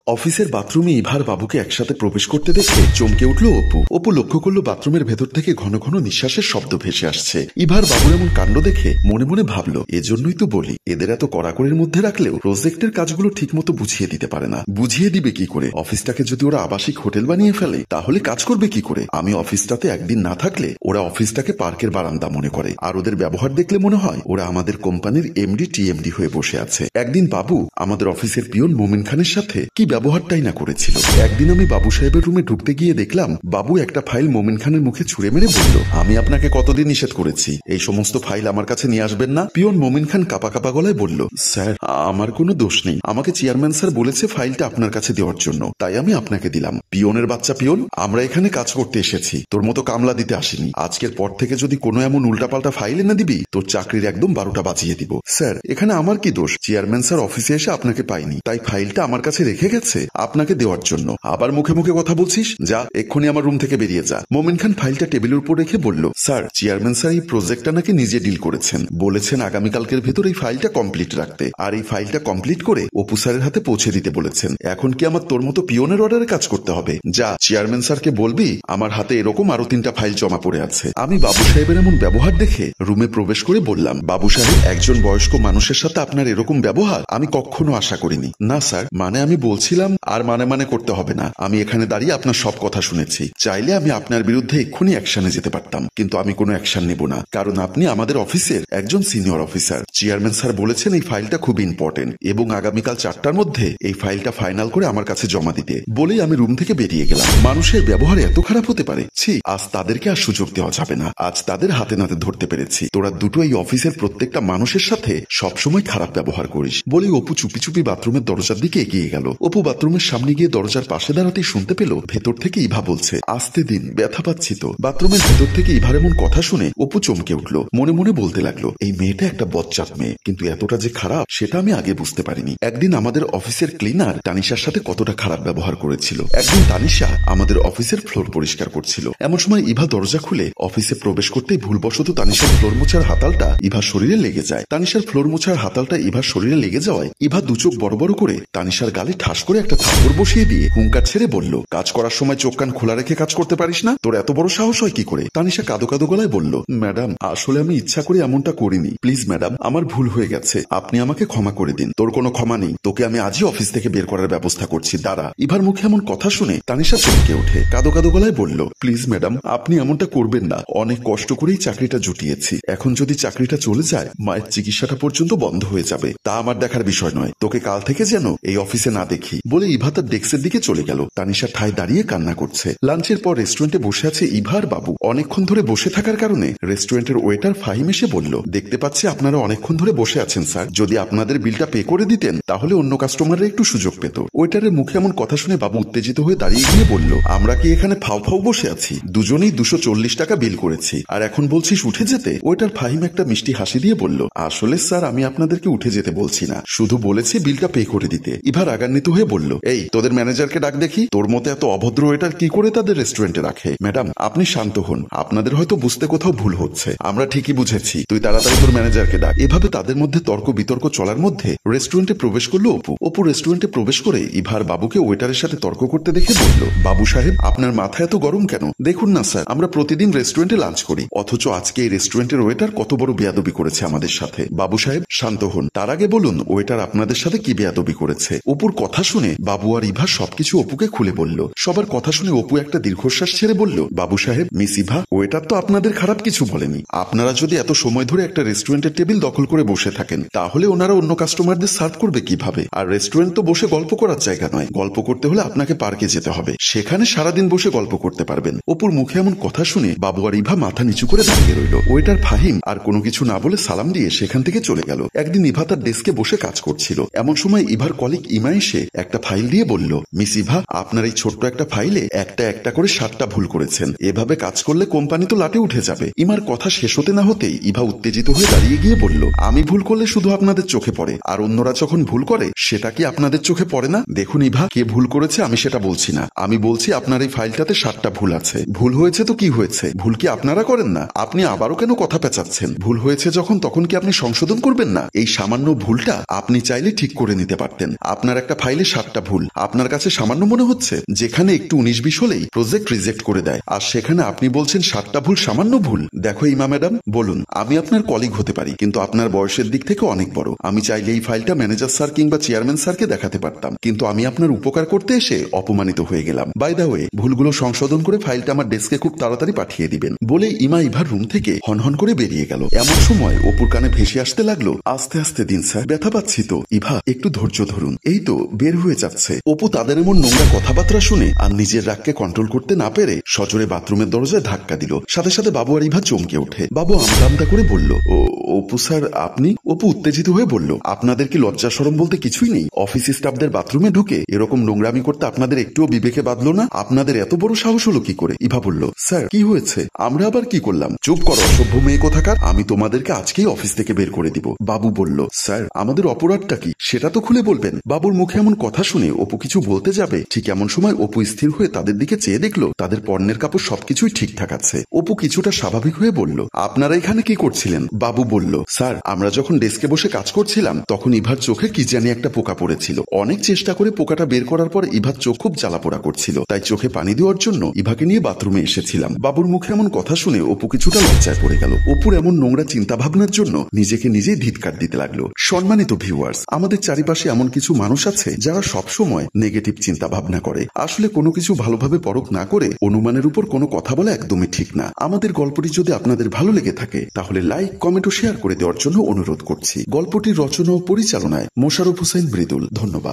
অফিসের বাথরুমে ইভার বাবুকে একসাথে প্রবেশ করতে দেখে চমকে উঠল অপু। অপু লক্ষ্য করল বাথরুমের ভেতর থেকে ঘন ঘন নিঃশ্বাসের শব্দ ভেসে আসছে। ইভার বাবুর এমন কাণ্ড দেখে মনে মনে ভাবল, এজন্যই তো বলি এদের এত কড়াকড়ির মধ্যে রাখলেও প্রজেক্টের কাজগুলো ঠিক মতো বুঝিয়ে দিতে পারে না। বুঝিয়ে দিবে কি করে? অফিসটাকে যদি ওরা আবাসিক হোটেল বানিয়ে ফেলে তাহলে কাজ করবে কি করে? আমি অফিসটাতে একদিন না থাকলে ওরা অফিসটাকে পার্কের বারান্দা মনে করে, আর ওদের ব্যবহার দেখলে মনে হয় ওরা আমাদের কোম্পানির এমডি টিএমডি হয়ে বসে আছে। একদিন বাবু আমাদের অফিসের পিয়ন মোমিন খানের সাথে কি ব্যবহারটাই না করেছিল। একদিন আমি বাবু সাহেবের রুমে ঢুকতে গিয়ে দেখলাম বাবু একটা ফাইল মোমিন খানের মুখে ছুঁড়ে মেরে বলল, আমি আপনাকে কতদিন নিষেধ করেছি এই সমস্ত ফাইল আমার কাছে নিয়ে আসবেন না। পিয়ন মোমিন খান কাঁপা কাঁপা গলায় বলল, স্যার আমার কোনো দোষ নেই, আমাকে চেয়ারম্যান স্যার বলেছে ফাইলটা আপনার কাছে দেওয়ার জন্য, তাই আমি আপনাকে দিলাম। পিয়নের বাচ্চা পিয়ন, আমরা এখানে কাজ করতে এসেছি, তোর মতো কামলা দিতে আসিনি। আজকের পর থেকে যদি কোনো এমন উল্টাপাল্টা ফাইল এনে দিবি তোর চাকরির একদম 12টা বাজিয়ে দিব। স্যার এখানে আমার কি দোষ? চেয়ারম্যান স্যার অফিসে এসে আপনাকে পাইনি, তাই ফাইলটা আমার কাছে রেখে গেছে আপনাকে দেওয়ার জন্য। আবার মুখে মুখে কথা বলছিস, যা এক্ষুনি আমার রুম থেকে বেরিয়ে যা। মোমিন খান ফাইলটা টেবিলের উপর রেখে বলল, স্যার চেয়ারম্যান স্যার এই প্রজেক্টটা নাকি নিজে ডিল করেছেন, বলেছেন আগামীকালকের ভেতর এই ফাইলটা কমপ্লিট রাখতে, আর এই ফাইলটা কমপ্লিট করে অপু স্যারের হাতে পৌঁছে দিতে বলেছেন। এখন কি আমার তোর মতো পিয়নের অর্ডারে কাজ করতে হবে? যা চেয়ারম্যান স্যারকে বলবি আমার হাতে এরকম আরো 3টা ফাইল জমা পড়ে আছে। আমি বাবু সাহেবের এমন ব্যবহার দেখে রুমে প্রবেশ করে বললাম, বাবু সাহেব একজন বয়স্ক মানুষের সাথে আপনার এরকম ব্যবহার আমি কখনো আশা করিনি। না স্যার, মানে আমি বলছিলাম, আর মানে করতে হবে না, আমি এখানে দাঁড়িয়ে আপনার সব কথা শুনেছি, চাইলে আমি আপনার বিরুদ্ধে এক্ষুনি অ্যাকশনে যেতে পারতাম, কিন্তু আমি কোনো অ্যাকশন নেব না, কারণ আপনি আমাদের অফিসের একজন সিনিয়র অফিসার। চেয়ারম্যান স্যার বলেছেন এই ফাইলটা খুব ইম্পর্টেন্ট এবং আগামীকাল 4টার মধ্যে এই ফাইলটা ফাইনাল করে আমার কাছে জমা দিতে। বলেই আমি রুম থেকে বেরিয়ে গেলাম। মানুষের ব্যবহার এত খারাপ হতে পারে? ছি, আজ তাদেরকে আর সুযোগ দেওয়া যাবে না, আজ তাদের হাতে নাতে ধরতে পেরেছি। তোরা দুটো এই অফিসের প্রত্যেকটা মানুষের সাথে সবসময় খারাপ ব্যবহার করিস। বলেই অপু চুপি চুপি বাথরুমের দরজার দিকে এগিয়ে গেল। অপু বাথরুমের সামনে গিয়ে দরজার পাশে দাঁড়াতেই শুনতে পেল ভেতর থেকে ইভা বলছে, আস্তে দিন, ব্যথা পাচ্ছি তো। বাথরুমের ভেতর থেকে ইভার এমন কথা শুনে অপু চমকে উঠল। মনে মনে বলতে লাগলো, এই মেয়েটা একটা বজ্জাত মেয়ে, কিন্তু এতটা যে খারাপ সেটা আমি আগে বুঝতে পারিনি। একদিন আমাদের অফিসের ক্লিনার তানিশার সাথে কতটা খারাপ ব্যবহার করেছিল। একদিন তানিশা আমাদের অফিসের ফ্লোর পরিষ্কার করছিল, এমন সময় ইভা দরজা খুলে অফিসে প্রবেশ করতেই ভুলবশত তানিশার ফ্লোর মোছার হাতালটা ইভার শরীরে লেগে যায়। তানিশার ফ্লোর মোছার হাতালটা ইভার শরীরে লেগে যাওয়ায় ইভা দু চোখ বড় বড় করে তানিশার গালে ঠাস করে একটা থাপ্পড় বসিয়ে দিয়ে হুঙ্কার ছেড়ে বলল, কাজ করার সময় চোখ কান খোলা রেখে কাজ করতে পারিস না? তোর এত বড় সাহস হয় কি করে? তানিশা কাঁদো কাঁদো গলায় বলল, ম্যাডাম আসলে আমি ইচ্ছা করে এমনটা করিনি, প্লিজ ম্যাডাম আমার ভুল হয়ে গেছে, আপনি আমাকে ক্ষমা করে দিন। তোর কোনো ক্ষমা নেই, তোকে আমি আজই অফিস থেকে বের করার ব্যবস্থা করছি, দাঁড়া। ইভার মুখে এমন কথা শুনে তানিশা চমকে ওঠে, কাঁদো কাঁদো গলায় বলল, প্লিজ ম্যাডাম আপনি এমনটা করবেন না, অনেক কষ্ট করেই চাকরিটা জুটিয়েছি, এখন যদি চাকরিটা চলে যায় মায়ের চিকিৎসাটা পর্যন্ত বন্ধ হয়ে যাবে, তা আমার দেখার বিষয় নয়, তোকে কাল থেকে যেন এই অফিসে না দেখি। বলে ইভা তার ডেস্কের দিকে চলে গেল। তানিশা ঠায় দাঁড়িয়ে কান্না করছে। লাঞ্চের পর রেস্টুরেন্টে বসে আছে ইভার বাবু। অনেকক্ষণ ধরে বসে থাকার কারণে রেস্টুরেন্টের ওয়েটার ফাহিম এসে বলল, দেখতে পাচ্ছি আপনারা অনেকক্ষণ ধরে বসে আছেন স্যার, যদি আপনাদের বিলটা পে করে দিতেন তাহলে অন্য কাস্টমাররা একটু সুযোগ পেত। ওয়েটারের মুখে এমন কথা শুনে বাবু উত্তেজিত হয়ে দাঁড়িয়ে গিয়ে বলল, আমরা কি এখানে ফাও ফাও বসে আছি? দুজনেই 240 টাকা বিল করেছি, আর এখন বলছিস উঠে যেতে? ওয়েটার ফাহিম একটা মিষ্টি হাসি দিয়ে বলল, আসলে স্যার আমি আপনাদেরকে উঠে যেতে বলছি না, শুধু বলেছি বিলটা পে করে দিতে। ইভা রাগান্বিত হয়ে বলল, এই তোদের ম্যানেজারকে ডাক দেখি, তোর মতো এত অভদ্র ওয়েটার কি করে তাদের রেস্টুরেন্টে রাখে? ম্যাডাম আপনি শান্ত হন, আপনাদের হয়তো বুঝতে কোথাও ভুল হচ্ছে, আমরা ঠিকই বুঝেছি, তুই তাড়াতাড়ি তোর ম্যানেজারকে ডাক। এভাবে তাদের মধ্যে তর্ক বিতর্ক চলার মধ্যে রেস্টুরেন্টে প্রবেশ করলো অপু। অপু রেস্টুরেন্টে প্রবেশ করে ইভার বাবুকে ওয়েটারের সাথে তর্ক করতে দেখে বলল, বাবু সাহেব আপনার মাথা এত গরম কেন? দেখুন না স্যার, আমরা প্রতিদিন রেস্টুরেন্টে লাঞ্চ করি, অথচ আজকে এই রেস্টুরেন্টের ওয়েটার কত বড় বেয়াদবি করেছে আমাদের সাথে। বাবু সাহেব শান্ত হন, তার আগে বলুন ওয়েটার আপনাদের সাথে কি বেয়াদবি করেছে। অপুর কথা শুনে বাবু আর ইভা সবকিছু অপুকে খুলে বলল। সবার কথা শুনে অপু একটা দীর্ঘশ্বাস ছেড়ে বলল, বাবু সাহেব মিস ইভা, ওয়েটার তো আপনাদের খারাপ কিছু বলেনি, আপনারা যদি এত সময় ধরে একটা রেস্টুরেন্টের টেবিল দখল করে বসে থাকেন তাহলে ওনারা অন্য কাস্টমারদের সার্ভ করবে কিভাবে? আর রেস্টুরেন্ট তো বসে গল্প করার জায়গা নয়, গল্প করতে হলে আপনাকে পার্কে যেতে হবে, সেখানে সারাদিন বসে গল্প করতে পারবেন। অপুর মুখে এমন কথা শুনে বাবু আর ইভা মাথা নিচু করে দাঁড়িয়ে রইল। ওয়েটার ফাহিম আর কোনো কিছু না বলে সালাম দিয়ে সেখান থেকে চলে গেল। একদিন ইভা তার ডেস্কে বসে কাজ করছিল, এমন সময় ইভার কলিগ ইমা এসে একটা ফাইল দিয়ে বলল, মিস ইভা আপনার এই ছোট্ট একটা ফাইলে একটা একটা করে 7টা ভুল করেছেন। এভাবে কাজ করলে কোম্পানি তো লাটে উঠে যাবে। ইমার কথা শেষ হতে না হতেই ইভা উত্তেজিত হয়ে দাঁড়িয়ে গিয়ে বলল, আমি ভুল করলে শুধু আপনাদের চোখে পড়ে, আর অন্যরা যখন ভুল করে সেটা কি আপনাদের চোখে পড়ে না? দেখুন ইভা, কে ভুল করেছে আমি সেটা বলছি না, আমি বলছি আপনার এই ফাইলটাতে 7টা ভুল আছে। ভুল হয়েছে তো কি হয়েছে, ভুল কি আপনারা করেন না? আপনি আবারও কেন কথা পেঁচাচ্ছেন? ভুল হয়েছে যখন তখন কি আপনি সংশোধন করবেন না? এই সামান্য ভুলটা আপনি চাইলে ঠিক করে নিতে পারতেন। আপনার একটা ফাইলে 7টা ভুল আপনার কাছে সামান্য মনে হচ্ছে? যেখানে একটু 19-20 হলেই প্রজেক্ট রিজেক্ট করে দেয়, আর সেখানে আপনি বলছেন 7টা ভুল সামান্য ভুল। দেখো ইমা ম্যাডাম, বলুন, আমি আপনার কলিগ হতে পারি, কিন্তু আপনার বয়সের দিক থেকে অনেক বড়। আমি চাইলে এই ফাইলটা ম্যানেজার স্যার কিংবা চেয়ারম্যান স্যারকে দেখাতে পারতাম, কিন্তু আমি আপনার উপকার করতে এসে অপমানিত হয়ে গেলাম। বাই দ্য ওয়ে, ভুলগুলো সংশোধন করে ফাইলটা আমার ডেস্কে খুব তাড়াতাড়ি পাঠিয়ে দিবেন। বলে ইমা ইভার রুম থেকে হনহন করে বেরিয়ে গেল। এমন সময় অপুর কানে ভেসে আসতে লাগলো, আস্তে আস্তে দিন স্যার, ব্যথা পাচ্ছি তো। ইভা, একটু ধৈর্য ধরুন, এই তো বের হয়ে যাচ্ছে। অপু তাদের এমন নোংরা কথাবার্তা শুনে আর নিজের রাগকে কন্ট্রোল করতে না পেরে সজোরে বাথরুমের দরজায় ধাক্কা দিল। সাথে সাথে বাবু আর ইভা চমকে ওঠে। বাবু আমতা করে বলল, ও অপু স্যার আপনি? অপু উত্তেজিত হয়ে বলল, আপনাদের কি লজ্জা শরম বলতে কিছুই নেই? অফিস স্টাফদের বাথরুমে ঢুকে এরকম নোংরামি করতে আপনাদের একটুও বিবেকে বাঁধলো না? আপনাদের এত বড় সাহস হলো কি করে? ইভা বলল, স্যার কি হয়েছে? আমরা আবার কি করলাম? চুপ করো অসভ্য মেয়ে কোথাকার, আমি তোমাদেরকে আজকেই অফিস থেকে বের করে দিব। বাবু বলল, স্যার আমাদের অপরাধটা কি সেটা তো খুলে বলবেন। বাবুর মুখে এমন কথা শুনে অপু কিছু বলতে যাবে, ঠিক এমন সময় অপু স্থির হয়ে তাদের দিকে চেয়ে দেখলো তাদের পণ্যের কাপড় সবকিছুই ঠিকঠাক আছে। অপু কিছুটা স্বাভাবিক হয়ে বলল, আপনারা এখানে কি করছিলেন? বাবু বলল, স্যার আমরা যখন ডেস্কে বসে কাজ করছিলাম তখন ইভার চোখে কি জানি একটা পোকা পড়েছিল। অনেক চেষ্টা করে পোকাটা বের করার পর ইভার চোখ খুব জ্বালাপোড়া করছিল, তাই চোখে পানি দেওয়ার জন্য ইভাকে নিয়ে বাথরুমে এসেছিলাম। বাবুর মুখে এমন কথা শুনে অপু কিছুটা লজ্জায় পড়ে গেল। অপুর এমন নোংরা চিন্তা ভাবনার জন্য নিজেকে নিজেই ধিৎকার দিতে লাগলো। সম্মানিত ভিউয়ার্স, আমাদের চারিপাশে এমন কিছু মানুষ আছে যারা সবসময় নেগেটিভ চিন্তা ভাবনা করে। আসলে কোনো কিছু ভালোভাবে পরখ না করে অনুমানের উপর কোনো কথা বলা একদমই ঠিক না। আমাদের গল্পটি যদি আপনাদের ভালো লেগে থাকে তাহলে লাইক, কমেন্ট ও শেয়ার করে দেওয়ার জন্য অনুরোধ করছি। গল্পটির রচনা ও পরিচালনায় মোশাররফ হোসেন মৃদুল। ধন্যবাদ।